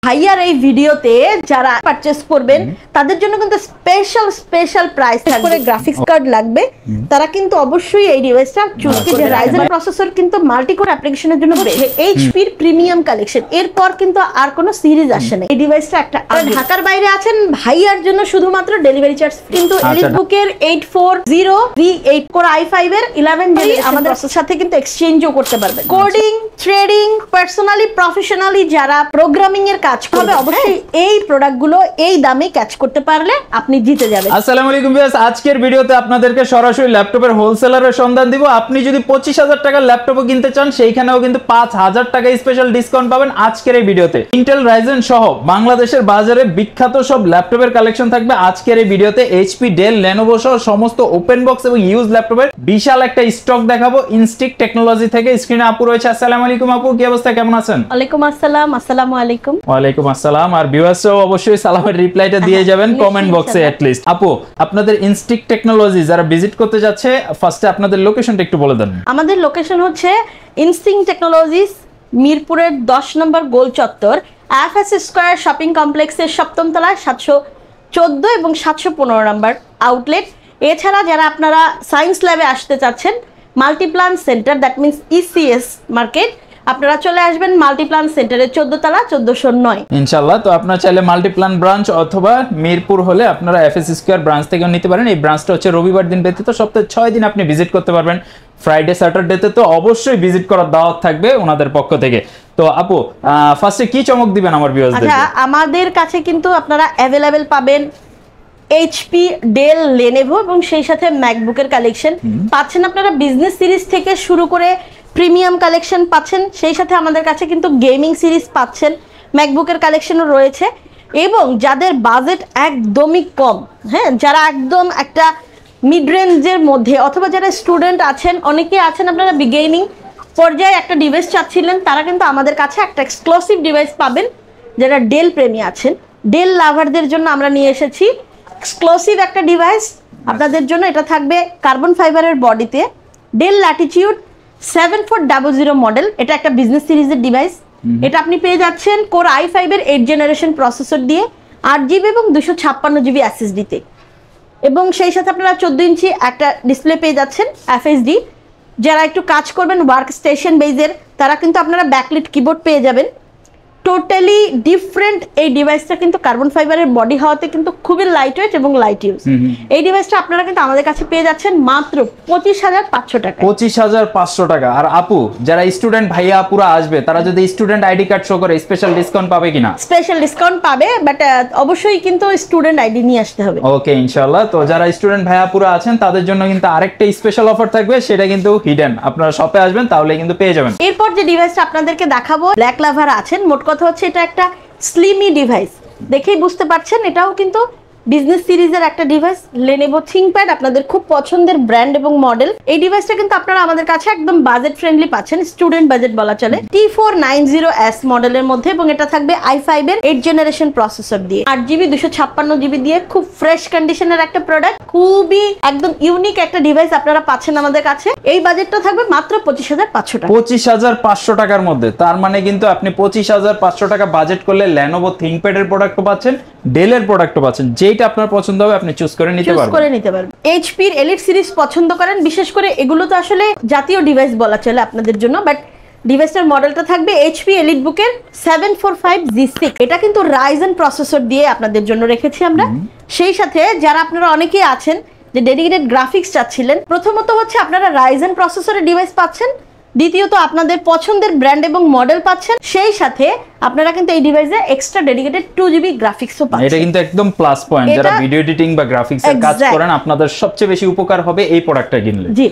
ভাইয়ার এই ভিডিওতে যারা পারচেজ করবেন তাদের জন্য কিন্তু স্পেশাল প্রাইস থাকবে। গ্রাফিক্স কার্ড লাগবে তারা কিন্তু অবশ্যই এই ডিভাইসটা চুজ করবে। রাইজেন প্রসেসর কিন্তু মাল্টি কোর অ্যাপ্লিকেশনের জন্য এইচপির প্রিমিয়াম কালেকশন। এরপর কিন্তু আর কোনো সিরিজ আসে না। এই ডিভাইসটা একটা ঢাকার বাইরে আছেন ভাইয়ার জন্য শুধুমাত্র ডেলিভারি চার্জ কিন্তু এলিটবুকের 840V8 কোর i5 এর 11 GB আমাদের সাথে কিন্তু এক্সচেঞ্জও করতে পারবেন। কোডিং, ট্রেডিং, পার্সোনালি প্রফেশনালি যারা প্রোগ্রামিং এর কাজ করবে অবশ্যই এই প্রোডাক্টগুলো এই দামে ক্যাচ করতে পারলে আপনি জিতে যাবেন। আসসালামু আলাইকুম ভিউয়ার্স, আজকের ভিডিওতে আপনাদেরকে সরাসরি ল্যাপটপের হোলসেলারের সন্ধান দিব। আপনি যদি 25,000 টাকার ল্যাপটপও কিনতে চান সেইখানেও কিন্তু 5,000 টাকা স্পেশাল ডিসকাউন্ট পাবেন আজকের এই ভিডিওতে। ইন্টেল রাইজেন সহ বাংলাদেশের বাজারে বিখ্যাত সব ল্যাপটপের কালেকশন থাকবে আজকের এই ভিডিওতে। এইচপি, ডেল, লেনোভো সহ সমস্ত ওপেন বক্স এবং ইউজ ল্যাপটপের বিশাল একটা স্টক দেখাবো ইনস্টিক টেকনোলজি থেকে। স্ক্রিনে আপু রয়েছে। আসসালামু আলাইকুম আপু, কি অবস্থা, কেমন আছেন? ওয়ালাইকুম আসসালাম। আসসালামু আলাইকুম। ওয়ালাইকুম আসসালাম। আর ভিউয়ার্সও অবশ্যই সালামের রিপ্লাইটা দিয়ে যাবেন কমেন্ট বক্সে এট লিস্ট। আপু, আপনাদের ইনস্টিক টেকনোলজি যারা ভিজিট করতে যাচ্ছে ফার্স্টে আপনাদের লোকেশনটা একটু বলে দেন। আমাদের লোকেশন হচ্ছে ইনস্টিং টেকনোলজিস, মিরপুরের 10 নম্বর গোল চত্বর, এফএস স্কয়ার শপিং কমপ্লেক্সের 7ম তলায় 714 এবং 715 নম্বর আউটলেট। এছাড়া যারা আপনারা সায়েন্স ল্যাবে আসতে চাচ্ছেন, Multiplan centre, that means ECS market, আপনারা চলে আসবেন মাল্টিপ্লান সেন্টারের 14 তলা 1409 ইনশাআল্লাহ। তো আপনারা চাইলে মাল্টিপ্লান ব্রাঞ্চ অথবা মিরপুর হলে আপনারা এফএস স্কয়ার ব্রাঞ্চ থেকেও নিতে পারেন। এই ব্রাঞ্চটা হচ্ছে রবিবার দিন ব্যতীত সপ্তাহে 6 দিন আপনি ভিজিট করতে পারবেন। ফ্রাইডে স্যাটারডেতে তো অবশ্যই ভিজিট করার দাওয়াত থাকবে ওনাদের পক্ষ থেকে। তো আপু, ফার্স্টে কি চমক দিবেন আমার ভিউয়ারদের? আচ্ছা, আমাদের কাছে কিন্তু আপনারা অ্যাভেলেবেল পাবেন এইচপি, ডেল, লেনোভো এবং সেই সাথে ম্যাকবুকের কালেকশন পাচ্ছেন। আপনারা বিজনেস সিরিজ থেকে শুরু করে প্রিমিয়াম কালেকশন পাচ্ছেন, সেই সাথে আমাদের কাছে কিন্তু গেমিং সিরিজ পাচ্ছেন, ম্যাকবুকের কালেকশনও রয়েছে। এবং যাদের বাজেট একদমই কম, হ্যাঁ, যারা একদম একটা মিড রেঞ্জের মধ্যে অথবা যারা স্টুডেন্ট আছেন, অনেকে আছেন আপনারা বিগিনিং পর্যায়ে একটা ডিভাইস চাচ্ছিলেন, তারা কিন্তু আমাদের কাছে একটা এক্সক্লুসিভ ডিভাইস পাবেন। যারা ডেল প্রেমী আছেন, ডেল লাভারদের জন্য আমরা নিয়ে এসেছি এক্সক্লুসিভ একটা ডিভাইস আপনাদের জন্য। এটা থাকবে কার্বন ফাইবারের বডিতে, ডেল ল্যাটিটিউড 7400 মডেল। এটা একটা বিজনেস সিরিজের ডিভাইস। এটা আপনি পেয়ে যাচ্ছেন কোর i5 এর 8 জেনারেশন প্রসেসর দিয়ে 8GB এবং 256GB SSD-তে, এবং সেই সাথে আপনারা 14 ইঞ্চি একটা ডিসপ্লে পেয়ে যাচ্ছেন FHD। যারা একটু কাজ করবেন ওয়ার্ক স্টেশন বেজের, তারা কিন্তু আপনারা ব্যাকলিট কিবোর্ড পেয়ে যাবেন। টোটালি ডিফারেন্ট এই ডিভাইসটা কিন্তু কার্বন ফাইবারের বডি হওয়াতে কিন্তু খুবই লাইট ওয়েট এবং লাইট ইউজ। এই ডিভাইসটা আপনারা কিন্তু আমাদের কাছে পেয়ে যাচ্ছেন মাত্র 25,500 টাকা। 25,500 টাকা। আর আপু, যারা স্টুডেন্ট ভাইয়া আপুরা আসবে তারা যদি স্টুডেন্ট আইডি কার্ড শো করে স্পেশাল ডিসকাউন্ট পাবে কিনা? স্পেশাল ডিসকাউন্ট পাবে, বাট অবশ্যই কিন্তু স্টুডেন্ট আইডি নিয়ে আসতে হবে। ওকে, ইনশাআল্লাহ। তো যারা স্টুডেন্ট ভাইয়া আপুরা আছেন তাদের জন্য কিন্তু আরেকটা স্পেশাল অফার থাকবে, সেটা কিন্তু হিডেন। আপনারা শপে আসবেন তাহলে কিন্তু পেয়ে যাবেন। এরপর যে ডিভাইসটা আপনাদেরকে দেখাবো, ব্ল্যাক লাভার আছেন, মোট কথা হচ্ছে এটা একটা স্লিমি ডিভাইস। দেখেই বুঝতে পারছেন এটাও কিন্তু বিজনেস সিরিজের একটা ডিভাইস। লেনোভো থিংকপ্যাড আপনাদের খুব পছন্দের ব্র্যান্ড এবং মডেল। এই ডিভাইসটা কিন্তু আপনারা আমাদের কাছে একদম বাজেট ফ্রেন্ডলি পাচ্ছেন, স্টুডেন্ট বাজেট বলা চলে, T490S মডেলের মধ্যে, এবং এটা থাকবে i5 এর 8 জেনারেশন প্রসেসর দিয়ে, 8GB 256GB দিয়ে। খুব ফ্রেশ কন্ডিশনের একটা প্রোডাক্ট, খুবই একদম ইউনিক একটা ডিভাইস আপনারা পাচ্ছেন আমাদের কাছে। এই বাজেটটা থাকবে মাত্র 25,500 টাকা। 25,500 টাকার মধ্যে, তার মানে কিন্তু আপনি 25,500 টাকা বাজেট করলে লেনোভো থিংকপ্যাডের প্রোডাক্টও পাচ্ছেন, ডেলের প্রোডাক্টও পাচ্ছেন। যেটা আপনার পছন্দ হবে আপনি চুজ করে নিতে পারবেন। এইচপির এলিট সিরিজ পছন্দ করেন, বিশেষ করে এগুলো তো আসলে জাতীয় ডিভাইস বলা চলে আপনাদের জন্য, বাট ডিভাইসটার মডেলটা থাকবে এইচপি এলিটবুকের 745G6। এটা কিন্তু রাইজেন প্রসেসর দিয়ে আপনাদের জন্য রেখেছি আমরা। সেই সাথে যারা আপনারা অনেকেই আছেন যে ডেডিকেটেড গ্রাফিক্স চাচ্ছিলেন, প্রথমত হচ্ছে আপনারা রাইজেন প্রসেসরের ডিভাইস পাচ্ছেন, দ্বিতীয়ত আপনাদের পছন্দের ব্র্যান্ড এবং মডেল পাচ্ছেন, সেই সাথে আপনারা কিন্তু এই ডিভাইসে এক্সট্রা ডেডিকেটেড 2GB গ্রাফিক্সও পাচ্ছেন। এটা কিন্তু একদম প্লাস পয়েন্ট। যারা ভিডিও এডিটিং বা গ্রাফিক্সের কাজ করেন আপনাদের সবচেয়ে বেশি উপকার হবে এই প্রোডাক্টটা কিনলে। জি,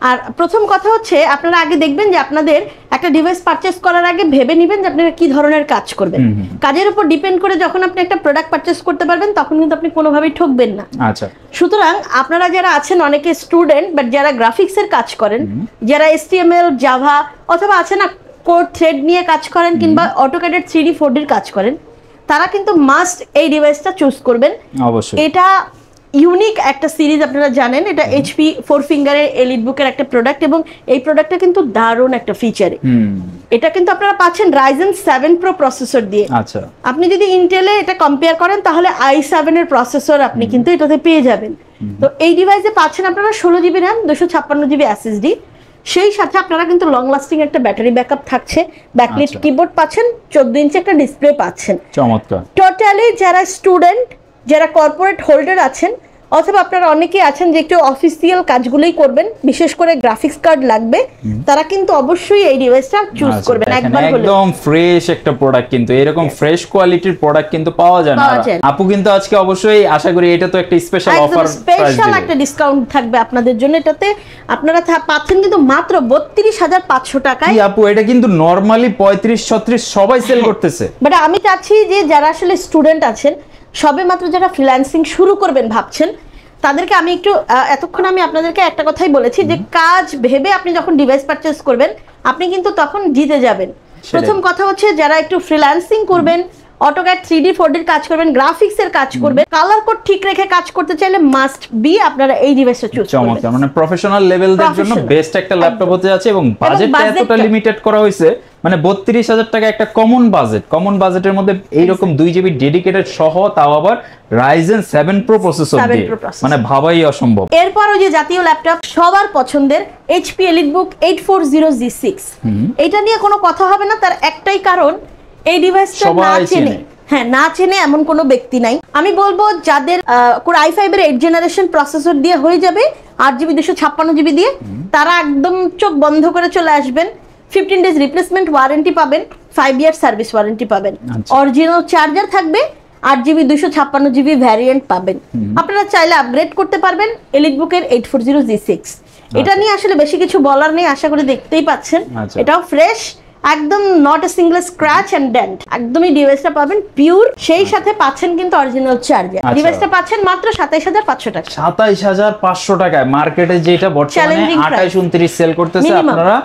আর প্রথম কথা হচ্ছে আপনারা আগে দেখবেন যে আপনাদের একটা ডিভাইস পারচেজ করার আগে ভেবে নেবেন যে আপনারা কি ধরনের কাজ করবেন। কাজের উপর ডিপেন্ড করে যখন আপনি একটা প্রোডাক্ট পারচেজ করতে পারবেন তখন কিন্তু আপনি কোনোভাবেই ঠকবেন না। আচ্ছা, সুতরাং আপনারা যারা আছেন অনেকে স্টুডেন্ট, বাট যারা গ্রাফিক্সের কাজ করেন, যারা HTML, জাভা অথবা আছে না কোড থ্রেড নিয়ে কাজ করেন, কিংবা অটোক্যাডের 3D 4D কাজ করেন, তারা কিন্তু মাস্ট এই ডিভাইসটা চুজ করবেন। অবশ্যই। এটা ইউনিক একটা সিরিজ, আপনারা জানেন এটা এইচপি 4 ফিঙ্গারের এলিট বুকের একটা প্রোডাক্ট, এবং এই প্রোডাক্টটা কিন্তু দারুণ একটা ফিচারে। এটা কিন্তু আপনারা পাচ্ছেন Ryzen 7 Pro প্রসেসর দিয়ে। আচ্ছা, আপনি যদি ইন্টেলে এটা কম্পেয়ার করেন তাহলে i7 এর প্রসেসর আপনি কিন্তু এটাতে পেয়ে যাবেন। তো এই ডিভাইসে পাচ্ছেন আপনারা 16GB RAM, 256GB SSD, সেই সাথে আপনারা কিন্তু লং লাস্টিং একটা ব্যাটারি ব্যাকআপ থাকছে, ব্যাকলিট কিবোর্ড পাচ্ছেন, 14 ইঞ্চি একটা ডিসপ্লে পাচ্ছেন। চমৎকার। টোটালি যারা স্টুডেন্ট, যারা কর্পোরেট হোল্ডার আছেন, অথবা আপনারা অনেকেই আছেন যে একটু অফিসিয়াল কাজগুলোই করবেন, বিশেষ করে গ্রাফিক্স কার্ড লাগবে, তারা কিন্তু অবশ্যই এই ডিভাইসটা চুজ করবেন একবার হলে। একদম ফ্রেশ একটা প্রোডাক্ট, কিন্তু এরকম ফ্রেশ কোয়ালিটির প্রোডাক্ট কিন্তু পাওয়া যায় না। আপু কিন্তু আজকে অবশ্যই আশা করি এটা তো একটা স্পেশাল অফার, স্পেশাল একটা ডিসকাউন্ট থাকবে আপনাদের জন্য। এটাতে আপনারা পাচ্ছেন কিন্তু মাত্র 32,500 টাকায়। আপু এটা কিন্তু নরমালি 35-36 সবাই সেল করতেছে, বাট আমি চাচ্ছি যে যারা আসলে স্টুডেন্ট আছেন, সবে মাত্র যারা ফ্রিল্যান্সিং শুরু করবেন ভাবছেন, তাদেরকে আমি একটু এতক্ষণ আমি আপনাদেরকে একটা কথাই বলেছি যে কাজ ভেবে আপনি যখন ডিভাইস পারচেজ করবেন আপনি কিন্তু তখন জিতে যাবেন। প্রথম কথা হচ্ছে যারা একটু ফ্রিল্যান্সিং করবেন, অটোক্যাড 3D 4D কাজ করবেন, গ্রাফিক্স এর কাজ করবেন, কালার কোড ঠিক রেখে কাজ করতে চাইলে মাস্ট বি আপনারা এই ডিভাইসটা চুজ করবেন। চমৎকার, মানে প্রফেশনাল লেভেলদের জন্য বেস্ট একটা ল্যাপটপ হতে যাচ্ছে, এবং বাজেটটা এতটা লিমিটেড করা হয়েছে, মানে 32,000 টাকা একটা কমন বাজেটের মধ্যে এইরকম 2GB ডেডিকেটেড সহ, তাও আবার Ryzen 7 Pro প্রসেসর দিয়ে, মানে ভাবাই অসম্ভব। এরপর ওই যে জাতীয় ল্যাপটপ সবার পছন্দের HP EliteBook 840G6, এটা নিয়ে কোনো কথা হবে না, তার একটাই কারণ এই ডিভাইসটা না চেনে, না চেনে এমন কোনো ব্যক্তি নাই। আমি বলবো যাদের Core i5 এর 8th জেনারেশন প্রসেসর দিয়ে হয়ে যাবে 8GB 256GB দিয়ে, তারা একদম চোখ বন্ধ করে চলে আসবেন। 15 ডেজ রিপ্লেসমেন্ট ওয়ারেন্টি পাবেন, 5 ইয়ার সার্ভিস ওয়ারেন্টি পাবেন, অরিজিনাল চার্জার থাকবে, 8GB 256GB ভ্যারিয়েন্ট পাবেন। আপনারা চাইলে আপগ্রেড করতে পারবেন EliteBook এর 840G6। এটা নিয়ে আসলে বেশি কিছু বলার নেই, আশা করি দেখতেই পাচ্ছেন। এটাও ফ্রেশ, একদম not a single scratch and dent, একদমই ডিভাইসটা পাবেন পিওর, সেই সাথে পাচ্ছেন কিন্তু অরিজিনাল চার্জার। ডিভাইসটা পাচ্ছেন মাত্র 27,500 টাকা। 27,500 টাকায় মার্কেটে যেটা বর্তমানে 28-29 সেল করতেছে, আপনারা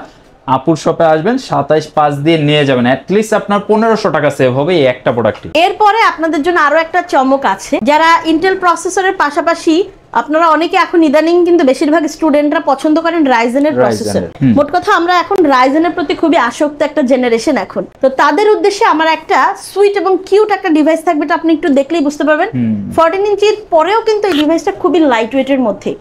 আপুর শপে আসবেন 27,500 দিয়ে নিয়ে যাবেন, এট লিস্ট আপনার 1500 টাকা সেভ হবে এই একটা প্রোডাক্টে। এরপরে আপনাদের জন্য আরো একটা চমক আছে, যারা ইন্টেল প্রসেসরের পাশাপাশি আপনারা অনেকে এখন ইদানিং কিন্তু বেশিরভাগ স্টুডেন্টরা পছন্দ করেন Ryzen এর প্রসেসর। মোট কথা আমরা এখন Ryzen এর প্রতি খুবই আসক্ত একটা জেনারেশন এখন, তো তাদের উদ্দেশ্যে আমার একটা সুইট এবং কিউট একটা ডিভাইস থাকবে, এটা আপনি একটু দেখলেই বুঝতে পারবেন। 14 ইঞ্চির পরেও কিন্তু এই ডিভাইসটা খুবই লাইট ওয়েট এর মধ্যে।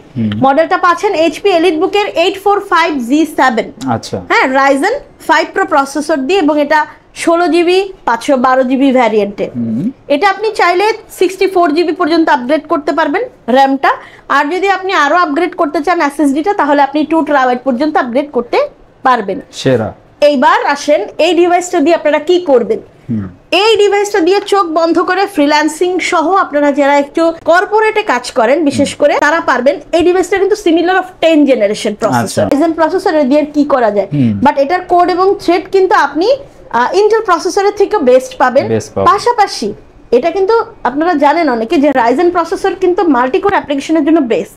মডেলটা পাচ্ছেন HP EliteBook এর 845G7, আচ্ছা হ্যাঁ, Ryzen 5 Pro প্রসেসর দিয়ে, এবং এটা 16GB 512GB ভ্যারিয়েন্টে। এটা আপনি চাইলে 64GB পর্যন্ত আপগ্রেড করতে পারবেন র্যামটা, আর যদি আপনি আরো আপগ্রেড করতে চান এসএসডিটা, তাহলে আপনি 2TB পর্যন্ত আপগ্রেড করতে পারবেন। সেরা। এইবার আসেন এই ডিভাইসটা দিয়ে আপনারা কি করবেন। এই ডিভাইসটা দিয়ে চোখ বন্ধ করে ফ্রিল্যান্সিং সহ আপনারা যারা একটু কর্পোরেটে কাজ করেন বিশেষ করে, তারা পারবেন। এই ডিভাইসটা কিন্তু similar of 10 generation processor, Ryzen প্রসেসরের দিয়ে কি করা যায়, বাট এটার কোড এবং থ্রেড কিন্তু আপনি ইন্টেল প্রসেসরের থেকে বেস্ট পাবেন। পাশাপাশি এটা কিন্তু আপনারা জানেন অনেকে যে Ryzen প্রসেসর কিন্তু মাল্টি কোর অ্যাপ্লিকেশনের জন্য বেস্ট,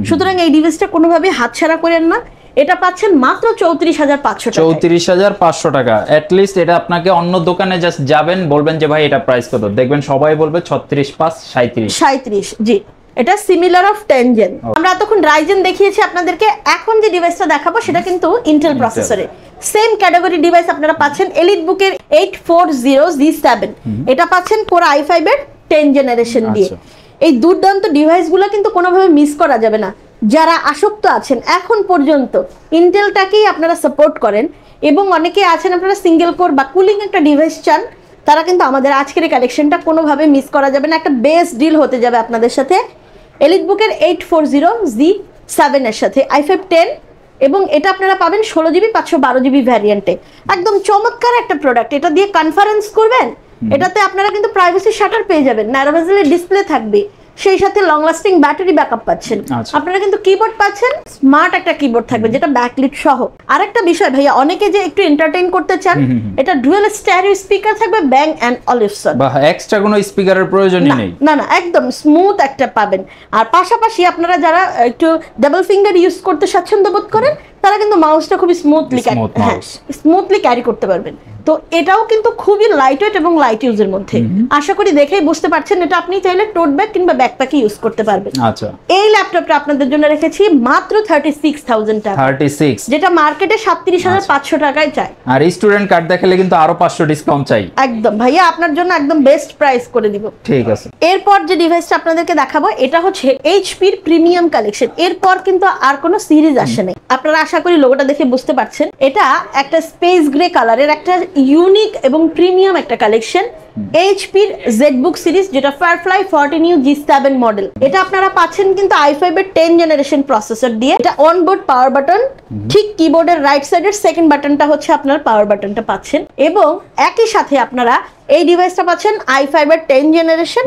সুতরাং এই ডিভাইসটা কোনোভাবে হাতছাড়া করেন না। এটা পাচ্ছেন মাত্র 34,500 টাকা। 34,500 টাকা। এট লিস্ট এটা আপনাকে অন্য দোকানে জাস্ট যাবেন, বলবেন যে ভাই এটা প্রাইস কত, দেখবেন সবাই বলবে 36,500 37। জি, এটা সিমিলার অফ 10 জেন। আমরা এতক্ষণ Ryzen দেখিয়েছি আপনাদেরকে, এখন যে ডিভাইসটা দেখাবো সেটা কিন্তু ইন্টেল প্রসেসরে সেম ক্যাটাগরি ডিভাইস আপনারা পাচ্ছেন EliteBook এর 840G7। এটা পাচ্ছেন Core i5 এর 10 জেনারেশন দিয়ে। এই দুর্দান্ত ডিভাইসগুলো কিন্তু কোনোভাবে মিস করা যাবে না। যারা আসক্ত আছেন এখন পর্যন্ত ইন্টেলটাকেই আপনারা সাপোর্ট করেন, এবং অনেকে আছেন আপনারা সিঙ্গেল কোর বা কুলিং একটা ডিভাইস চান, তারা কিন্তু আমাদের আজকের এই কালেকশনটা কোনোভাবে মিস করা যাবে না। একটা বেস্ট ডিল হতে যাবে আপনাদের সাথে EliteBook এর 840G7 এর সাথে i5 10, এবং এটা আপনারা পাবেন 16GB 512GB ভ্যারিয়েন্টে। একদম চমৎকার একটা প্রোডাক্ট। এটা দিয়ে কনফারেন্স করবেন, এটাতে আপনারা কিন্তু প্রাইভেসি শাটার পেয়ে যাবেন, ন্যারো বেজেলের ডিসপ্লে থাকবে, সেই সাথে লং লাস্টিং ব্যাটারি ব্যাকআপ পাচ্ছেন। আপনারা কিন্তু কিবোর্ড পাচ্ছেন, স্মার্ট একটা কিবোর্ড থাকবে যেটা ব্যাকলিট সহ। আরেকটা বিষয় ভাইয়া, অনেকে যে একটু এন্টারটেইন করতে চান, এটা ডুয়াল স্টেরিও স্পিকার থাকবে ব্যাং এন্ড অলিভসন, বা এক্সট্রা কোনো স্পিকারের প্রয়োজনই নেই। না, একদম স্মুথ একটা পাবেন। আর পাশাপাশি আপনারা যারা একটু ডাবল ফিঙ্গার ইউজ করতে স্বাচ্ছন্দ্য বোধ করেন, তারা কিন্তু মাউসটা খুবই স্মুথলি ক্যারি করতে পারবেন। তো এটাও কিন্তু খুবই লাইট ওয়েট এবং লাইট ইউজের মধ্যে। আশা করি দেখেই বুঝতে পারছেন এটা আপনি চাইলে টোট ব্যাগ কিংবা ব্যাকপ্যাকে ইউজ করতে পারবেন। আচ্ছা, এই ল্যাপটপটা আপনাদের জন্য রেখেছি মাত্র 36,000 টাকা, 36, যেটা মার্কেটে 37,500 টাকায় চাই। আর স্টুডেন্ট কার্ড দেখালে কিন্তু আরো 500 ডিসকাউন্ট চাই। একদম ভাইয়া, আপনার জন্য একদম বেস্ট প্রাইস করে দিব। ঠিক আছে। এরপর যে ডিভাইসটা আপনাদেরকে দেখাবো এটা হচ্ছে এইচপির প্রিমিয়াম কালেকশন। এরপর কিন্তু আর কোনো সিরিজ আসে নাই। আপনারা আশা করি লোগোটা দেখে বুঝতে পারছেন এটা একটা স্পেস গ্রে কালারের একটা ইউনিক এবং প্রিমিয়াম একটা কালেকশন। এইচপির জেডবুক সিরিজ, যেটা ফায়ারফ্লাই 14U G7 মডেল। এটা আপনারা পাচ্ছেন কিন্তু i5 এর 10 জেনারেশন প্রসেসর দিয়ে। এটা অনবোর্ড পাওয়ার বাটন, ঠিক কিবোর্ডের রাইট সাইডের সেকেন্ড বাটনটা হচ্ছে আপনার পাওয়ার বাটনটা পাচ্ছেন, এবং একই সাথে আপনারা এই ডিভাইসটা পাচ্ছেন i5 এর 10 জেনারেশন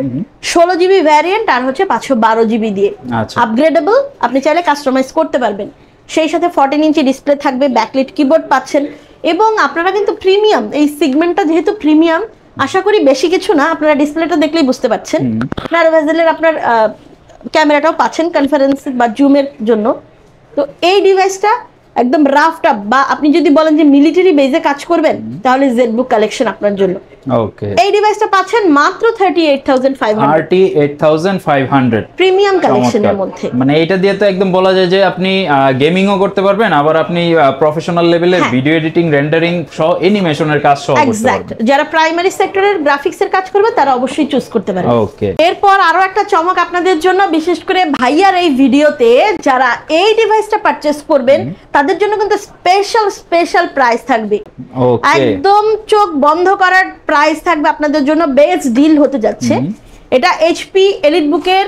16GB ভ্যারিয়েন্ট আর হচ্ছে 512GB দিয়ে। আপগ্রেডেবল, আপনি চাইলে কাস্টমাইজ করতে পারবেন। সেই সাথে 14 ইঞ্চি ডিসপ্লে থাকবে, ব্যাকলিট কিবোর্ড পাচ্ছেন, এবং আপনারা কিন্তু প্রিমিয়াম, এই সেগমেন্টটা যেহেতু প্রিমিয়াম, আশা করি বেশি কিছু না, আপনারা ডিসপ্লেটা দেখলেই বুঝতে পারছেন। ন্যারো ভেজেলের আপনার ক্যামেরাটাও পাচ্ছেন কনফারেন্স বা জুমের জন্য। তো এই ডিভাইসটা একদম রাফটা, বা আপনি যদি বলেন যে মিলিটারি বেজে কাজ করবেন তাহলে জেডবুক কালেকশন আপনার জন্য। ওকে, এই ডিভাইসটা পাচ্ছেন মাত্র 38,500 প্রিমিয়াম কালেকশনের মধ্যে। মানে এটা দিয়ে তো একদম বলা যায় যে আপনি গেমিংও করতে পারবেন, আবার আপনি প্রফেশনাল লেভেলে ভিডিও এডিটিং, রেন্ডারিং সহ অ্যানিমেশনের কাজ সহ করতে পারবেন। যারা প্রাইমারি সেক্টরের গ্রাফিক্সের কাজ করবে তারা অবশ্যই চুজ করতে পারবে। ওকে, এরপর আরো একটা চমক আপনাদের জন্য, বিশেষ করে ভাইয়ার এই ভিডিওতে যারা এই ডিভাইসটা পারচেজ করবেন তাদের জন্য কিন্তু স্পেশাল প্রাইস থাকবে। একদম চোখ বন্ধ করার প্রাইস থাকবে আপনাদের জন্য, বেস্ট ডিল হতে যাচ্ছে। এটা এইচপি এলিটবুকের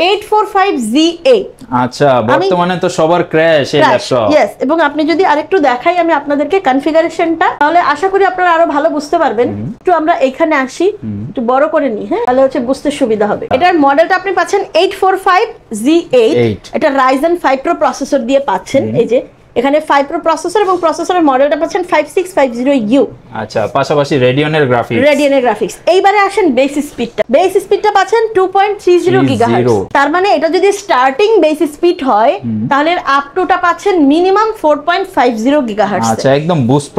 845ZA। আচ্ছা, বর্তমানে তো সবার ক্র্যাশ এই ল্যাপটপ। यस, এবং আপনি যদি আরেকটু দেখাই আমি আপনাদেরকে কনফিগারেশনটা, তাহলে আশা করি আপনারা আরো ভালো বুঝতে পারবেন। একটু আমরা এখানে আসি, একটু বড় করে নিই, হ্যাঁ, তাহলে হচ্ছে বুঝতে সুবিধা হবে। এটার মডেলটা আপনি পাচ্ছেন 845Z8। এটা Ryzen 5 Pro প্রসেসর দিয়ে পাচ্ছেন। এই যে এখানে 5 Pro প্রসেসর এবং প্রসেসরের মডেলটা পাচ্ছেন 5650U। আচ্ছা, পাশাপাশি রেডিয়নের গ্রাফিক্স। এইবারে আসেন বেস স্পিডটা পাচ্ছেন 2.30 GHz। তার মানে এটা যদি স্টার্টিং বেস স্পিড হয় তাহলে আপ টুটা পাচ্ছেন মিনিমাম 4.50 GHz। আচ্ছা, একদম বুস্ট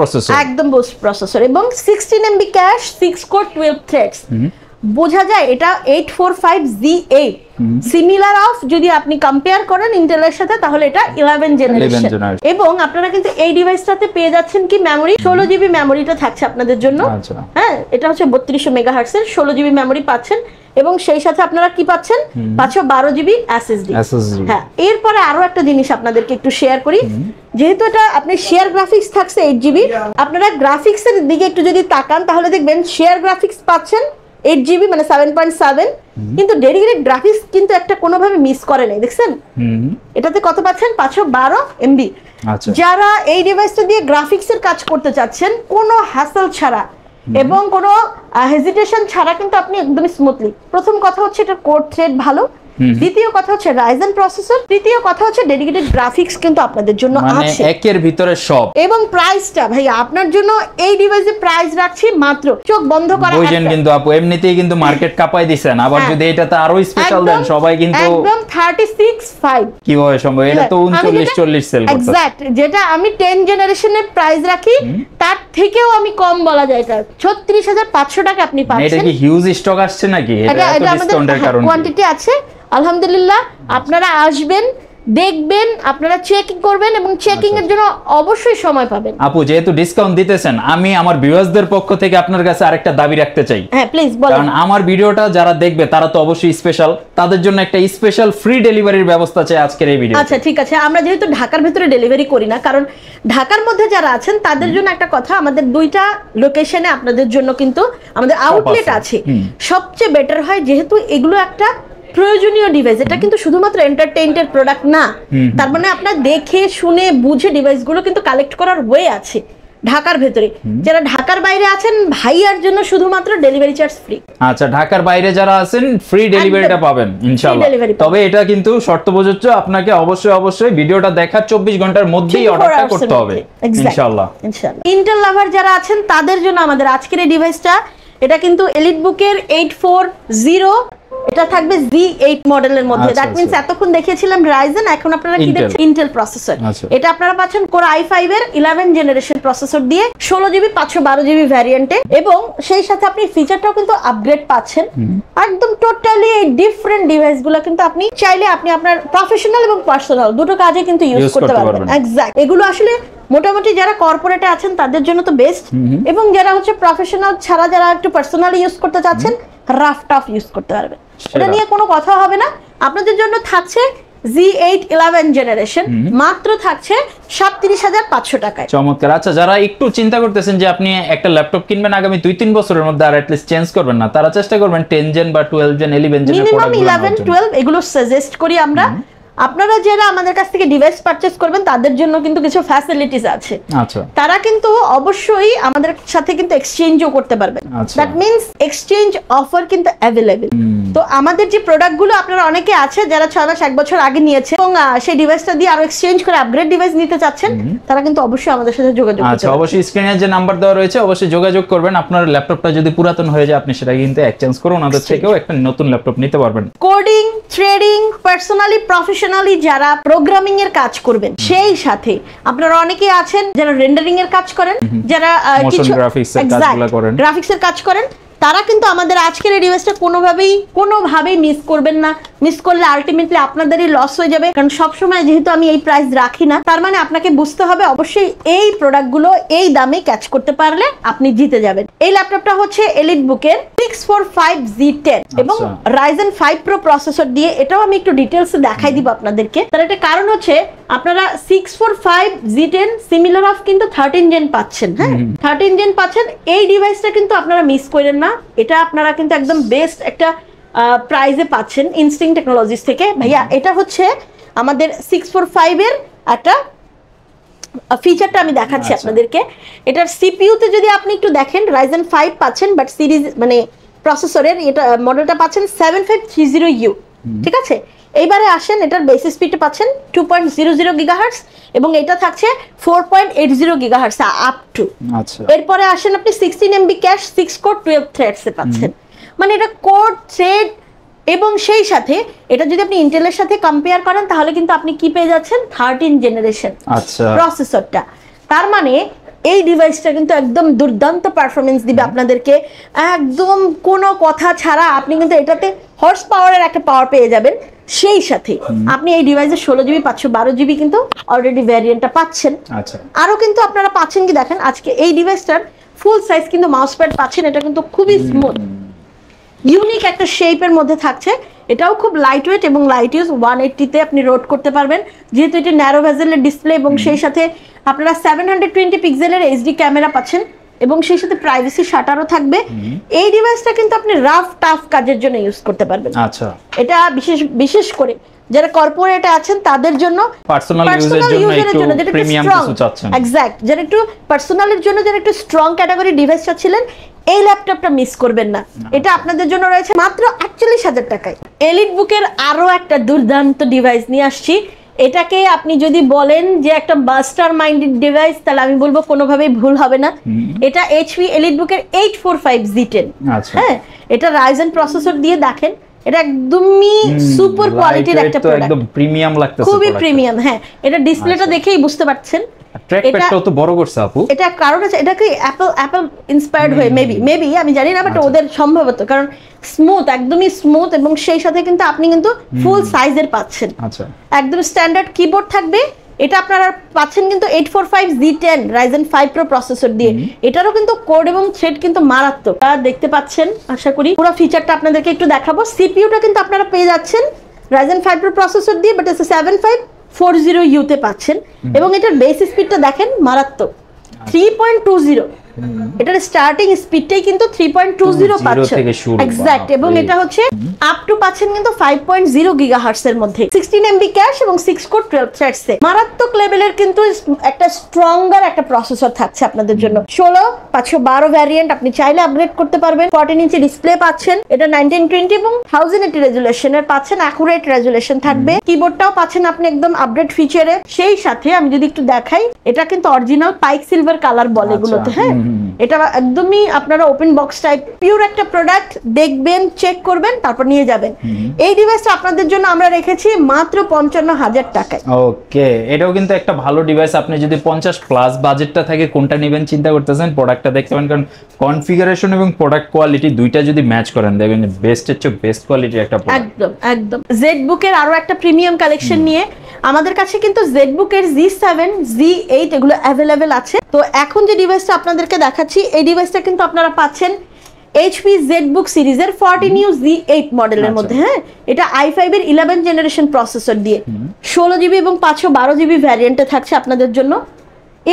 প্রসেসর এবং 16 MB ক্যাশ, 6 কোর 12 থ্রেডস। বোঝা যায় এটা 845Z8 সিমিলার অফ, যদি আপনি কম্পেয়ার করেন ইন্টেলের সাথে তাহলে এটা 11 জেনারেশন। এবং আপনারা কিন্তু এই ডিভাইসটাতে পেয়ে যাচ্ছেন কি মেমোরি, 16GB মেমোরিটা থাকছে আপনাদের জন্য। হ্যাঁ, এটা হচ্ছে 3200 মেগাহার্টজ এর 16GB মেমোরি পাচ্ছেন, এবং সেই সাথে আপনারা কি পাচ্ছেন 512GB SSD। হ্যাঁ, এরপরে আরো একটা জিনিস আপনাদেরকে একটু শেয়ার করি, যেহেতু এটা আপনি শেয়ার গ্রাফিক্স থাকছে 8GB, আপনারা গ্রাফিক্সের দিকে একটু যদি তাকান তাহলে দেখবেন শেয়ার গ্রাফিক্স পাচ্ছেন 8GB মানে 7.7, কিন্তু ডেডিকেটেড গ্রাফিক্স কিন্তু একটা কোনোভাবে মিস করে নাই, দেখছেন এটাতে কত পাচ্ছেন 512MB। যারা এই ডিভাইসটা দিয়ে গ্রাফিক্সের কাজ করতে চাচ্ছেন কোনো হ্যাসেল ছাড়া এবং কোনো হেজিটেশন ছাড়া কিন্তু আপনি একদমই স্মুথলি, প্রথম কথা হচ্ছে এটা কোর থ্রেড ভালো, দ্বিতীয় কথা হচ্ছে রাইজেন প্রসেসর, তৃতীয় কথা হচ্ছে ডেডিকেটেড গ্রাফিক্স কিন্তু আপনাদের জন্য আছে, একের ভিতরে সব। এবং প্রাইসটা ভাই আপনার জন্য এই ডিভাইসে প্রাইস রাখছি মাত্র চোখ বন্ধ করা বুঝেন, কিন্তু আপু এমনিতেই কিন্তু মার্কেট কাঁপাই দিবেন, আবার যদি এটাতে আরো স্পেশাল দেন সবাই কিন্তু একদম 36.5 কিভাবে সম্ভব, এটা তো 39-40 সেল করতে। এক্স্যাক্ট, যেটা আমি 10 জেনারেশনের প্রাইস রাখি তার থেকেও আমি কম বলা যায়, এটা 36,500 টাকা আপনি পাচ্ছেন। এটা কি হিউজ স্টক আসছে নাকি? এটা এত ডিসকাউন্টের কারণে কোয়ান্টিটি আছে আলহামদুলিল্লাহ। আপনারা আসবেন, দেখবেন, আপনারা চেকিং করবেন, এবং চেকিং এর জন্য অবশ্যই সময় পাবেন। আপু যেহেতু ডিসকাউন্ট দিতেছেন, আমি আমার ভিউয়ার্সদের পক্ষ থেকে আপনার কাছে আরেকটা দাবি রাখতে চাই। হ্যাঁ প্লিজ বলেন। কারণ আমার ভিডিওটা যারা দেখবে তারা তো অবশ্যই স্পেশাল, তাদের জন্য একটা স্পেশাল ফ্রি ডেলিভারির ব্যবস্থা চাই আজকের এই ভিডিও। আচ্ছা ঠিক আছে, আমরা যেহেতু ঢাকার ভিতরে ডেলিভারি করি না, কারণ ঢাকার মধ্যে যারা আছেন তাদের জন্য একটা কথা, আমাদের দুইটা লোকেশনে আপনাদের জন্য কিন্তু আমাদের আউটলেট আছে। সবচেয়ে বেটার হয়, যেহেতু এগুলো একটা প্রয়োজনীয় ডিভাইস, এটা কিন্তু শুধুমাত্র এন্টারটেইনমেন্টের প্রোডাক্ট না, তার মানে আপনার দেখে শুনে বুঝে ডিভাইসগুলো কিন্তু কালেক্ট করার ওয়ে আছে ঢাকার ভেতরে। যারা ঢাকার বাইরে আছেন ভাইয়ার জন্য শুধুমাত্র ডেলিভারি চার্জ ফ্রি। আচ্ছা, ঢাকার বাইরে যারা আছেন ফ্রি ডেলিভারিটা পাবেন ইনশাআল্লাহ। তবে এটা কিন্তু শর্ত প্রযোজ্য, আপনাকে অবশ্যই ভিডিওটা দেখার 24 ঘন্টার মধ্যেই অর্ডারটা করতে হবে ইনশাআল্লাহ। ইন্টেল লাভার যারা আছেন তাদের জন্য আমাদের আজকের এই ডিভাইসটা, এটা কিন্তু এলিটবুকের 840 এটা থাকবে Z8 মডেলের মধ্যে। দ্যাট মিন্স এতক্ষণ দেখিয়েছিলাম রাইজেন, এখন আপনারা কি দেখছেন ইন্টেল প্রসেসর। এটা আপনারা পাচ্ছেন কোর i5 এর 11 জেনারেশন প্রসেসর দিয়ে 16GB 512GB ভ্যারিয়েন্টে, এবং সেই সাথে আপনি ফিচারটাও কিন্তু আপগ্রেড পাচ্ছেন। একদম টোটালি এই ডিফারেন্ট ডিভাইসগুলো কিন্তু আপনি চাইলে আপনি আপনার প্রফেশনাল এবং পার্সোনাল দুটো কাজে কিন্তু ইউজ করতে পারবেন। এক্স্যাক্ট, এগুলো আসলে মোটামুটি যারা কর্পোরেটে আছেন তাদের জন্য তো বেস্ট, এবং যারা হচ্ছে প্রফেশনাল ছাড়া যারা একটু পার্সোনালি ইউজ করতে চাচ্ছেন রাফ টাফ ইউজ করতে পারবেন। এটা নিয়ে কোনো কথা হবে না। আপনাদের জন্য থাকছে Z8 11 জেনারেশন, মাত্র থাকছে 37,500 টাকায়। চমৎকার। আচ্ছা, যারা একটু চিন্তা করতেছেন যে আপনি একটা ল্যাপটপ কিনবেন আগামী 2-3 বছরের মধ্যে আর এটলিস্ট চেঞ্জ করবেন না, তারা চেষ্টা করবেন 10 জেন বা 12 জেন 11 জেনের মিনিমাম 11 12 এগুলো সাজেস্ট করি আমরা। আপনারা যারা আমাদের কাছ থেকে ডিভাইস পারচেজ করবেন তাদের জন্য কিন্তু কিছু ফ্যাসিলিটিস আছে। আচ্ছা, তারা কিন্তু অবশ্যই আমাদের সাথে কিন্তু এক্সচেঞ্জও করতে পারবেন। দ্যাট মিন্স এক্সচেঞ্জ অফার কিন্তু অ্যাভেলেবেল। তো আমাদের যে প্রোডাক্টগুলো আপনারা অনেকে আছে যারা 6 মাস 1 বছর আগে নিয়েছে এবং সেই ডিভাইসটা দিয়ে আরো এক্সচেঞ্জ করে আপগ্রেড ডিভাইস নিতে চাচ্ছেন, তারা কিন্তু অবশ্যই আমাদের সাথে যোগাযোগ করতে পারেন। আচ্ছা, অবশ্যই স্ক্রিনে যে নাম্বার দেওয়া রয়েছে অবশ্যই যোগাযোগ করবেন। আপনার ল্যাপটপটা যদি পুরাতন হয়ে যায় আপনি সেটা কিন্তু এক্সচেঞ্জ করে ওনাদের থেকেও একটা নতুন ল্যাপটপ নিতে পারবেন। কোডিং, ট্রেডিং, পার্সোনালি প্রফেশনালি যারা প্রোগ্রামিং এর কাজ করবেন, সেই সাথে আপনারা অনেকে আছেন যারা রেন্ডারিং এর কাজ করেন, যারা কিছু গ্রাফিক্স এর কাজ করেন, তারা কিন্তু আমাদের আজকের এই ডিভাইসটা কোনোভাবেই মিস করবেন না। মিস করলে আলটিমেটলি আপনাদেরই লস হয়ে যাবে, কারণ সবসময় যেহেতু আমি এই প্রাইস রাখি না, তার মানে আপনাকে বুঝতে হবে অবশ্যই এই প্রোডাক্টগুলো এই দামে ক্যাচ করতে পারলে আপনি জিতে যাবেন। এই ল্যাপটপটা হচ্ছে এলিটবুকের 645Z10 এবং রাইজেন 5 প্রো প্রসেসর দিয়ে। এটাও আমি একটু ডিটেলস দেখাই দিব আপনাদেরকে। তার একটা কারণ হচ্ছে আপনারা 645Z10 সিমিলার অফ কিন্তু 13 জেন পাচ্ছেন। হ্যাঁ, 13 জেন পাচ্ছেন। এই ডিভাইসটা কিন্তু আপনারা মিস করেন না, এটা আপনারা কিন্তু একদম বেস্ট একটা প্রাইজে পাচ্ছেন ইনস্টিং টেকনোলজিস থেকে। ভাইয়া, এটা হচ্ছে আমাদের 645 এর একটা ফিচারটা আমি দেখাচ্ছি আপনাদেরকে। এটার সিপিইউতে যদি আপনি একটু দেখেন রাইজেন 5 পাচ্ছেন, বাট সিরিজ মানে প্রসেসরের এটা মডেলটা পাচ্ছেন 7530U। ঠিক আছে, এইবারে আসেন এটার বেস স্পিড পাচ্ছেন 2.00 গিগাহার্টজ এবং এটা থাকছে 4.80 গিগাহার্টজ আপ টু। আচ্ছা, এরপরে আসেন আপনি 16 MB ক্যাশ 6 কোর 12 থ্রেডস এ পাচ্ছেন। মানে এটা কোর থ্রেড, এবং সেই সাথে এটা যদি আপনি ইন্টেলের সাথে কম্পেয়ার করেন তাহলে কিন্তু আপনি কি পেয়ে যাচ্ছেন 13 জেনারেশন প্রসেসরটা। তার মানে এই ডিভাইসটা কিন্তু একদম দুর্দান্ত পারফরমেন্স দিবে আপনাদেরকে, একদম কোনো কথা ছাড়া। আপনি কিন্তু এটাতে হর্স পাওয়ারের একটা পাওয়ার পেয়ে যাবেন। সেই সাথে আপনি এই ডিভাইসে 16GB 512GB কিন্তু অলরেডি ভ্যারিয়েন্টটা পাচ্ছেন। আরো কিন্তু আপনারা পাচ্ছেন কি দেখেন, আজকে এই ডিভাইসটার ফুল সাইজ কিন্তু মাউস প্যাড পাচ্ছেন। এটা কিন্তু খুবই স্মুথ, ইউনিক একটা শেপের মধ্যে থাকছে। এটাও খুব লাইট ওয়েট এবং লাইট ইউজ। 180 আপনি রোড করতে পারবেন, যেহেতু এটা ন্যারো ভেজেলের ডিসপ্লে, এবং সেই সাথে আপনারা 720 পিক্সেলের এইচডি ক্যামেরা পাচ্ছেন, এবং সেই সাথে প্রাইভেসি শাটারও থাবে। এই ডিভাইসটা কিন্তু আপনি রাফ টাফ কাজের জন্য ইউজ করতে পারবেন। আচ্ছা, এটা বিশেষ করে যারা কর্পোরেটে আছেন তাদের জন্য, পার্সোনাল ইউজের জন্য যেটা প্রিমিয়াম কিছু চাচ্ছেন, এক্স্যাক্ট, যারা একটু পার্সোনালের জন্য যারা একটু স্ট্রং ক্যাটাগরি ডিভাইস চাচ্ছিলেন, এই ল্যাপটপটা মিস করবেন না। এটা আপনাদের জন্য রয়েছে মাত্র 48,000 টাকায়। এলিটবুকের আরো একটা দুর্দান্ত ডিভাইস নিয়ে আসছি। এটাকে আপনি যদি বলেন যে একটা বাস্টার মাইন্ডেড ডিভাইস, তাহলে আমি বলবো কোনোভাবেই ভুল হবে না। এটা HP এলিটবুকের 845Z10। হ্যাঁ, এটা রাইজেন প্রসেসর দিয়ে দেখেন, এটা একদমই সুপার কোয়ালিটির একটা প্রোডাক্ট, একদম প্রিমিয়াম লাগতেছে, খুবই প্রিমিয়াম। হ্যাঁ, এটা ডিসপ্লেটা দেখেই বুঝতে পারছেন। ট্র্যাকপ্যাডটাও তো বড় করছে আপু। এটা কারণ আছে, এটা কি অ্যাপল ইন্সপায়ার্ড হয়ে মেবি আমি জানি না, বাট ওদের সম্ভবত, কারণ স্মুথ, একদমই স্মুথ, এবং সেই সাথে কিন্তু আপনি কিন্তু ফুল সাইজের পাচ্ছেন। আচ্ছা, একদম স্ট্যান্ডার্ড কিবোর্ড থাকবে। এটা আপনারা পাচ্ছেন কিন্তু 845Z10 রাইজেন 5 প্রো প্রসেসর দিয়ে। এটারও কিন্তু কোড এবং থ্রেড কিন্তু মারাত্মক, দেখতে পাচ্ছেন। আশা করি পুরো ফিচারটা আপনাদেরকে একটু দেখাবো। সিপিইউটা কিন্তু আপনারা পেয়ে যাচ্ছেন রাইজেন 5 প্রো প্রসেসর দিয়ে, বাট এটা 7540U তে পাচ্ছেন, এবং এটার বেস স্পিডটা দেখেন মারাত্মক 3.20। এটার স্টার্টিং স্পিডটাই কিন্তু 3.20 পাচ্ছেন, এক্স্যাক্ট, এবং এটা হচ্ছে আপ টু পাচ্ছেন কিন্তু 5.0 গিগাহার্টজ এর মধ্যে, 16 MB ক্যাশ এবং 6 কোর 12 থ্রেডস এ। মারাত্মক লেভেলের কিন্তু একটা স্ট্রঙ্গার একটা প্রসেসর থাকছে আপনাদের জন্য। 16/512 ভ্যারিয়েন্ট, আপনি চাইলে আপগ্রেড করতে পারবেন। 14 ইঞ্চি ডিসপ্লে পাচ্ছেন, এটা 1920 এবং 1080 রেজুলেশনের পাচ্ছেন, অ্যাকুরেট রেজুলেশন থাকবে। কিবোর্ডটাও পাচ্ছেন আপনি একদম আপডেট ফিচারে। সেই সাথে আমি যদি একটু দেখাই, এটা কিন্তু অরিজিনাল পাইক সিলভার কালার বলে এগুলোতে। হ্যাঁ, এটা একদমই আপনারা ওপেন বক্স টাইপ পিওর একটা প্রোডাক্ট, দেখবেন, চেক করবেন, তারপর নিয়ে যাবেন। এই ডিভাইসটা আপনাদের জন্য আমরা রেখেছি মাত্র 55,000 টাকায়। ওকে, এটাও কিন্তু একটা ভালো ডিভাইস। আপনি যদি 50 প্লাস বাজেটটা থাকে কোনটা নেবেন চিন্তা করতেছেন, প্রোডাক্টটা দেখতে পারেন, কারণ কনফিগারেশন এবং প্রোডাক্ট কোয়ালিটি দুইটা যদি ম্যাচ করেন দেখবেন বেস্টের চেয়ে বেস্ট কোয়ালিটির একটা প্রোডাক্ট। একদম একদম। জেডবুকের আরো একটা প্রিমিয়াম কালেকশন নিয়ে আমাদের কাছে কিন্তু জেডবুকের Z7, Z8 এগুলো অ্যাভেলেবেল আছে। তো এখন যে ডিভাইসটা আপনাদেরকে দেখাচ্ছি, এই ডিভাইসটা কিন্তু আপনারা পাচ্ছেন HP ZBook সিরিজের 14U Z8 মডেলের মধ্যে। হ্যাঁ, এটা i5 এর 11 জেনারেশন প্রসেসর দিয়ে 16GB এবং 512GB ভ্যারিয়েন্টে থাকছে আপনাদের জন্য।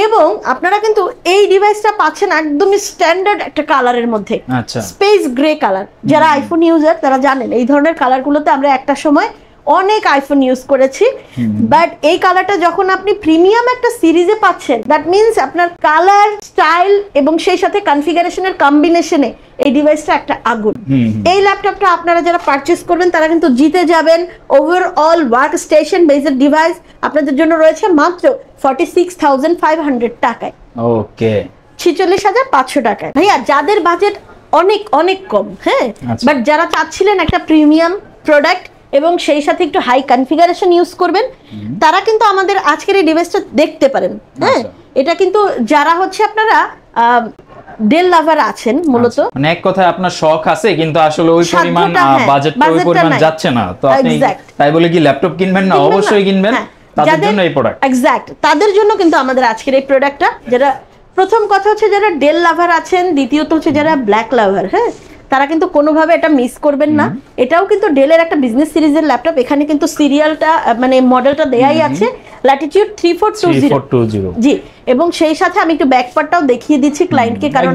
এবং আপনারা কিন্তু এই ডিভাইসটা পাচ্ছেন একদমই স্ট্যান্ডার্ড একটা কালারের মধ্যে, স্পেস গ্রে কালার। যারা আইফোন ইউজার তারা জানেন এই ধরনের কালারগুলোতে আমরা একটা সময় অনেক আইফোন ইউজ করেছি, বাট এই কালারটা যখন আপনি প্রিমিয়াম একটা সিরিজে পাচ্ছেন, দ্যাট মিনস আপনার কালার, স্টাইল এবং সেই সাথে কনফিগারেশনের কম্বিনেশনে এই ডিভাইসটা একটা আগুন। এই ল্যাপটপটা আপনারা যারা পারচেজ করবেন তারা কিন্তু জিতে যাবেন। Overall work station based device আপনাদের জন্য রয়েছে মাত্র 46,500 টাকায়। ওকে, 46,500 টাকায়। ভাইয়া, যাদের বাজেট অনেক অনেক কম, হ্যাঁ, বাট যারা চাচ্ছিলেন একটা প্রিমিয়াম প্রোডাক্ট এবং সেই সাথে একটু হাই কনফিগারেশন ইউজ করবেন, তারা কিন্তু আমাদের আজকের এই ডিভাইসটা দেখতে পারেন। হ্যাঁ, এটা কিন্তু যারা হচ্ছে আপনারা ডেল লাভার আছেন মূলত, মানে এক কথায় আপনার শখ আছে কিন্তু আসলে ওই পরিমাণ বাজেটটা ওই পরিমাণ যাচ্ছে না, তো আপনি তাই বলে কি ল্যাপটপ কিনবেন না? অবশ্যই কিনবেন, তাদের জন্য এই প্রোডাক্ট। এক্স্যাক্ট, তাদের জন্য কিন্তু আমাদের আজকের এই প্রোডাক্টটা। যারা প্রথম কথা হচ্ছে যারা ডেল লাভার আছেন, দ্বিতীয়ত হচ্ছে যারা ব্ল্যাক লাভার, হ্যাঁ, তারা কিন্তু কোনোভাবে এটা মিস করবেন না। এটাও কিন্তু ডেলের একটা বিজনেস সিরিজের ল্যাপটপ। এখানে কিন্তু সিরিয়ালটা মানে মডেলটা দেয়াই আছে, ল্যাটিটিউড 3420। জি, এবং সেই সাথে আমি একটু ব্যাকপার্টটাও দেখিয়ে দিচ্ছি ক্লায়েন্টকে, কারণ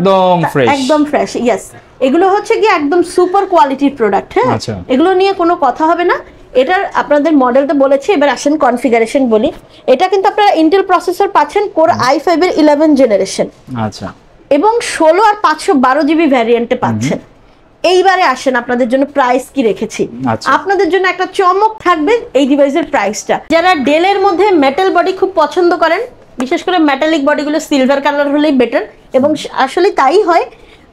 একদম ফ্রেশ। ইয়েস, এগুলো হচ্ছে কি একদম সুপার কোয়ালিটির প্রোডাক্ট। হ্যাঁ, এগুলো নিয়ে কোনো কথা হবে না। এটার আপনাদের মডেলটা বলেছি, এবার আসেন কনফিগারেশন বলি। এটা কিন্তু আপনারা ইন্টেল প্রসেসর পাচ্ছেন, কোর i5 এর 11 জেনারেশন, আচ্ছা, এবং 16 আর 512GB ভ্যারিয়েন্টে পাচ্ছেন। এইবারে আসেন আপনাদের জন্য প্রাইস কি রেখেছি। আপনাদের জন্য একটা চমক থাকবে এই ডিভাইসের প্রাইসটা। যারা ডেলের মধ্যে মেটাল বডি খুব পছন্দ করেন, বিশেষ করে মেটালিক বডিগুলো সিলভার কালার হলেই বেটার, এবং আসলে তাই হয়,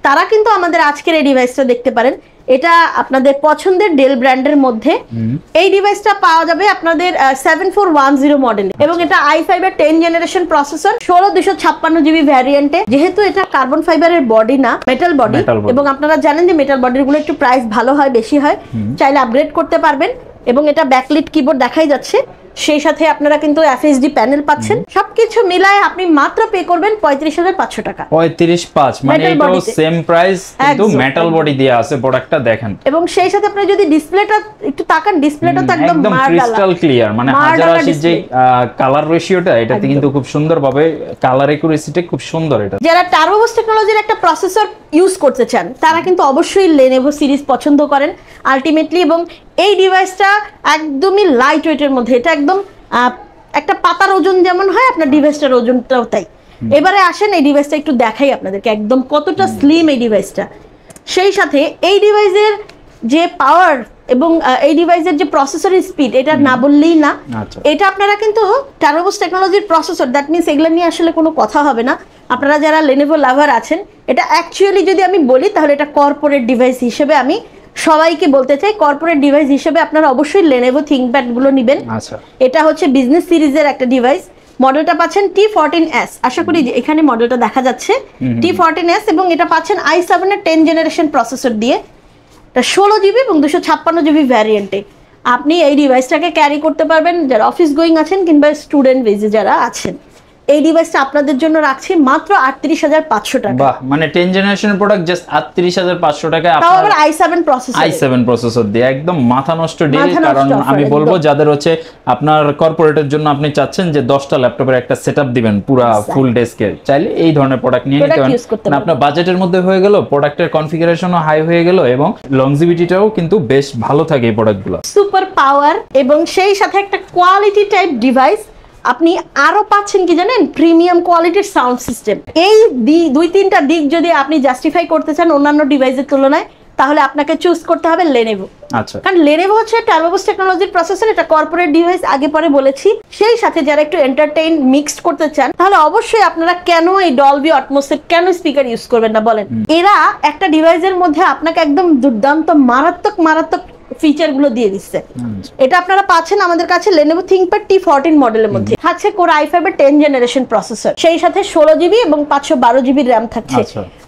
তারা কিন্তু আমাদের আজকের এই ডিভাইসটা দেখতে পারেন। এটা আপনাদের পছন্দের ডেল ব্র্যান্ডের মধ্যে। এই ডিভাইসটা পাওয়া যাবে আপনাদের 7410 মডেল, এবং এটা i5 এর 10 জেনারেশন প্রসেসর, 16256GB ভ্যারিয়েন্টে। যেহেতু এটা কার্বন ফাইবারের বডি না, মেটাল বডি, এবং আপনারা জানেন যে মেটাল বডির গুলো একটু প্রাইস ভালো হয়, বেশি হয়, চাইলে আপগ্রেড করতে পারবেন। এবং এটা ব্যাকলিট কিবোর্ড দেখাই যাচ্ছে, সেই সাথে আপনারা কিন্তু FHD প্যানেল পাচ্ছেন। সবকিছু মিলায় আপনি মাত্র পে করবেন 35,500 টাকা। 35,500 মানে এটাও সেম প্রাইস কিন্তু মেটাল বডি দেয়া আছে, প্রোডাক্টটা দেখেন। এবং সেই সাথে আপনি যদি ডিসপ্লেটা একটু তাকান, ডিসপ্লেটা তো একদম ক্রিস্টাল ক্লিয়ার, মানে 1080 যে কালার রেশিওটা, এটাতে কিন্তু খুব সুন্দরভাবে কালার একুরেসিটা খুব সুন্দর। এটা যারা টার্বোবুস্ট টেকনোলজির একটা প্রসেসর ইউজ করতে চান তারা কিন্তু অবশ্যই Lenovo সিরিজ পছন্দ করেন আলটিমেটলি। এবং এই ডিভাইসটা একদমই লাইট ওয়েটের মধ্যে, এটা একদম একটা পাতার ওজন যেমন হয়, আপনার ডিভাইসটার ওজনটাও তাই। এবারে আসেন এই ডিভাইসটা একটু দেখাই আপনাদেরকে একদম কতটা স্লিম এই ডিভাইসটা। সেই সাথে এই ডিভাইসের যে পাওয়ার এবং এই ডিভাইসের যে প্রসেসরের স্পিড, এটা না বললেই না। এটা আপনারা কিন্তু টার্বোবুস্ট টেকনোলজির প্রসেসর, দ্যাট মিনস এগুলো নিয়ে আসলে কোনো কথা হবে না। আপনারা যারা Lenovo লাভার আছেন, এটা অ্যাকচুয়ালি যদি আমি বলি তাহলে এটা কর্পোরেট ডিভাইস হিসেবে আমি সবাইকে বলতে চাই। কর্পোরেট ডিভাইস হিসেবে আপনারা অবশ্যই Lenovo ThinkPad গুলো নেবেন। এটা হচ্ছে বিজনেস সিরিজের একটা ডিভাইস। মডেলটা পাচ্ছেন T14S, আশা করি এখানে মডেলটা দেখা যাচ্ছে, T14S, এবং এটা পাচ্ছেন i7 এর 10 জেনারেশন প্রসেসর দিয়ে, 16GB এবং 256GB ভ্যারিয়েন্টে। আপনি এই ডিভাইসটাকে ক্যারি করতে পারবেন যারা অফিস গোয়িং আছেন কিংবা স্টুডেন্ট বেজে যারা আছেন। এই ডিভাইসটা আপনাদের জন্য রাখছি মাত্র 38,500 টাকা। বাহ, মানে 10 জেনারেশনের প্রোডাক্ট জাস্ট 38,500 টাকায় আপনারা, তাও আবার i7 প্রসেসর দিয়ে, একদম মাথা নষ্ট ডিল। কারণ আমি বলবো যাদের হচ্ছে আপনার কর্পোরেটের জন্য আপনি চাচ্ছেন যে 10টা ল্যাপটপের একটা সেটআপ দিবেন পুরা ফুল ডেস্কের, চাইলে এই ধরনের প্রোডাক্ট নিয়ে নিতে পারেন। আপনার বাজেটের মধ্যে হয়ে গেল, প্রোডাক্টের কনফিগারেশনও হাই হয়ে গেল, এবং লংজিভিটিটাও কিন্তু বেশ ভালো থাকে এই প্রোডাক্টগুলো। সুপার পাওয়ার এবং সেই সাথে একটা কোয়ালিটি টাইপ ডিভাইস। আপনি আরো পাচ্ছেন কি জানেন, প্রিমিয়াম কোয়ালিটির সাউন্ড সিস্টেম। এই 2-3টা দিক যদি আপনি জাস্টিফাই করতে চান অন্যান্য ডিভাইসের তুলনায়, তাহলে আপনাকে চুজ করতে হবে লেনোভো। আচ্ছা, কারণ লেনোভো হচ্ছে টার্বোবুস্ট টেকনোলজির প্রসেসর, এটা কর্পোরেট ডিভাইস, আগে পরে বলেছি। সেই সাথে যারা একটু এন্টারটেইন মিক্সড করতে চান তাহলে অবশ্যই আপনারা কেন এই ডলবি অ্যাটমসের কেন স্পিকার ইউজ করবেন না বলেন। এরা একটা ডিভাইসের মধ্যে আপনাকে একদম দুর্দান্ত মারাত্মক ফিচার গুলো দিয়ে দিচ্ছে। এটা আপনারা পাচ্ছেন আমাদের কাছে Lenovo ThinkPad T14 মডেলের মধ্যে। থাকছে Core i5 এর 10 জেনারেশন প্রসেসর, সেই সাথে 16GB এবং 512GB RAM থাকছে।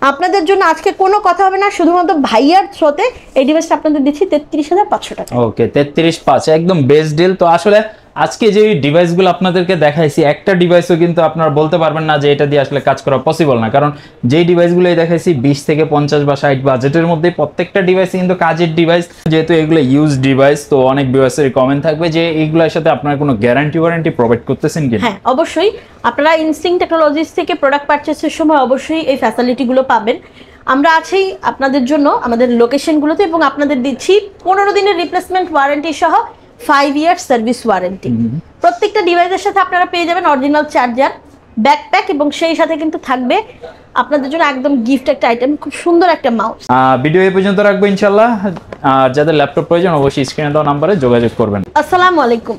আপনাদের জন্য আজকে কোনো কথা হবে না, শুধুমাত্র ভাইয়ার থ্রোতে এই ডিভাইসটা আপনাদের দিচ্ছি 33,500 টাকা। ওকে, 33,500 একদম বেস্ট ডিল। তো আসলে আজকে যে ডিভাইসগুলো আপনাদেরকে দেখাইছি, একটা ডিভাইসও কিন্তু আপনারা বলতে পারবেন না যে এটা দিয়ে আসলে কাজ করা পসিবল না, কারণ যেই ডিভাইসগুলোই দেখাইছি 20 থেকে 50 বা 60 বাজেটের মধ্যে প্রত্যেকটা ডিভাইস কিন্তু কাজের ডিভাইস। যেহেতু এগুলো ইউজ ডিভাইস, তো অনেক ভিউয়ার্সের কমেন্ট থাকবে যে এইগুলোর সাথে আপনারা কোনো গ্যারান্টি ওয়ারেন্টি প্রোভাইড করতেছেন কিনা। হ্যাঁ, অবশ্যই আপনারা ইনস্টিংক্ট টেকনোলজিস থেকে প্রোডাক্ট পারচেসের সময় অবশ্যই এই ফ্যাসিলিটিগুলো পাবেন। আমরা আছি আপনাদের জন্য আমাদের লোকেশনগুলোতে, এবং আপনাদের দিচ্ছি 15 দিনের রিপ্লেসমেন্ট ওয়ারেন্টি সহ 5 ইয়ার সার্ভিস ওয়ারেন্টি। প্রত্যেকটা ডিভাইসের সাথে আপনারা পেয়ে যাবেন অরিজিনাল চার্জার, ব্যাকপ্যাক, এবং সেই সাথে কিন্তু থাকবে আপনাদের জন্য একদম গিফট একটা আইটেম, খুব সুন্দর একটা মাউস। ভিডিও এই পর্যন্ত রাখবো ইনশাআল্লাহ। আর যাদের ল্যাপটপ প্রয়োজন অবশ্যই স্ক্রিনে দেওয়া নম্বরে যোগাযোগ করবেন। আসসালামু আলাইকুম।